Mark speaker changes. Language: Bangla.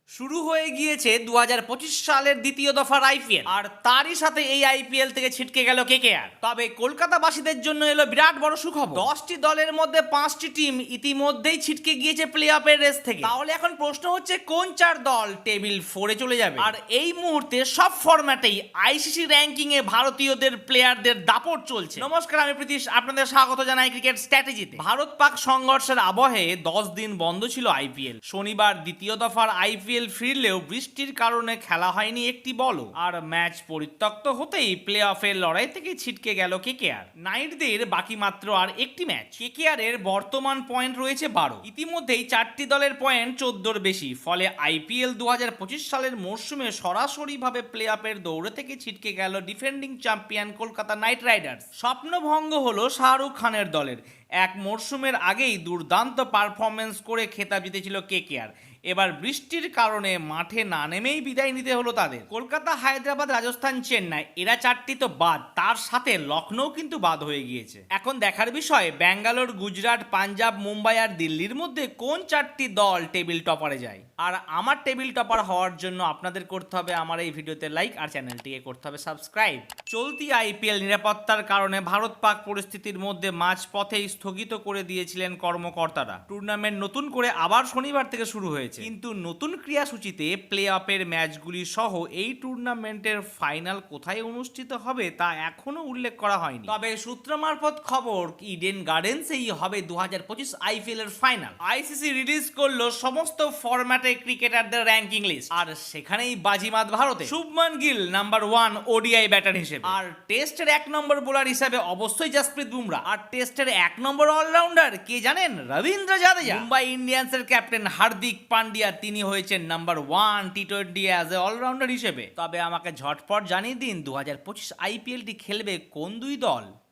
Speaker 1: শুরু হয়ে গিয়েছে 2025 সালের দ্বিতীয় দফার আইপিএল, আর তারই সাথে এই আইপিএল থেকে ছিটকে গেল কেকেআর। তবে কলকাতাবাসীদের জন্য এলো বিরাট বড় সুখবর, 10টি দলের মধ্যে 5টি টিম ইতিমধ্যেই ছিটকে গিয়েছে প্লে অফের রেস থেকে। তাহলে এখন প্রশ্ন হচ্ছে কোন 4 দল টেবিল 4-এ চলে যাবে। আর এই মুহূর্তে সব ফরম্যাটেই আইসিসি র্যাঙ্কিং এ ভারতীয়দের প্লেয়ারদের দাপট চলছে। নমস্কার, আমি প্রীতিশ, আপনাদের স্বাগত জানাই ক্রিকেট স্ট্র্যাটেজিতে। ভারত পাক সংঘর্ষের আবহে 10 দিন বন্ধ ছিল আইপিএল। শনিবার দ্বিতীয় দফার আইপিএল ফিরলেও বৃষ্টির কারণে খেলা হয়নি একটি বলও, আর ম্যাচ পরিত্যক্ত হতেই প্লে অফের লড়াই থেকে ছিটকে গেল কেকেআর। নাইটদের বাকি মাত্র আর একটি ম্যাচ। কেকেআর এর বর্তমান পয়েন্ট রয়েছে 12। ইতিমধ্যেই 4টি দলের পয়েন্ট 14-র বেশি। ফলে আইপিএল 2025 সালের মরশুমে সরাসরিভাবে প্লে অফের দৌড়ে থেকে ছিটকে গেল defending champion Kolkata Knight Riders. স্বপ্নভঙ্গ হলো শাহরুখ খানের দলের। এক মরশুমের আগেই দুর্দান্ত পারফরমেন্স করে খেতাব জিতেছিল কেকেআর। এবার বৃষ্টির কারণে মাঠে না নেমেই বিদায় নিতে হলো তাদের। কলকাতা, হায়দ্রাবাদ, রাজস্থান, চেন্নাই এরা 4টি তো বাদ, তার সাথে লখনৌ কিন্তু বাদ হয়ে গিয়েছে। এখন দেখার বিষয় ব্যাঙ্গালোর, গুজরাট, পাঞ্জাব, মুম্বাই আর দিল্লির মধ্যে কোন 4টি দল টেবিল টপারে যায়। আর আমার টেবিল টপার হওয়ার জন্য আপনাদের করতে হবে আমার এই ভিডিওতে লাইক আর চ্যানেলটিকে করতে হবে সাবস্ক্রাইব। চলতি আইপিএল নিরাপত্তার কারণে ভারত পাক পরিস্থিতির মধ্যে মাঝপথেই স্থগিত করে দিয়েছিলেন কর্মকর্তারা। টুর্নামেন্ট নতুন করে আবার শনিবার থেকে শুরু হয়েছে, কিন্তু নতুন ক্রীড়াসূচিতে প্লে অফের ম্যাচগুলি সহ এই টুর্নামেন্টের ফাইনাল কোথায় অনুষ্ঠিত হবে তা এখনো উল্লেখ করা হয়নি। তবে সূত্র মারফত খবর, ইডেন গার্ডেন্সেই হবে 2025 আইপিএল এর ফাইনাল। আইসিসি রিলিজ করলো সমস্ত ফরম্যাটে ক্রিকেটারদের র্যাঙ্কিং লিস্ট, আর সেখানেই বাজিমাত ভারতে। Shubman Gill number 1 ODI batter হিসেবে, আর টেস্টের 1 নম্বর বোলার হিসেবে অবশ্যই জাসপ্রীত বুমরা, আর টেস্টের 1 নম্বর অলরাউন্ডার কে জানেন? রবীন্দ্র জাদেজা। মুম্বাই ইন্ডিয়ান্সের ক্যাপ্টেন হার্দিক পান্ডিয়া তিনি হয়েছেন নাম্বার 1 টি-20 অ্যাজ এ অলরাউন্ডার হিসেবে। তবে আমাকে ঝটপট জানিয়ে দিন 2025 আইপিএলটি খেলবে কোন 2 দল?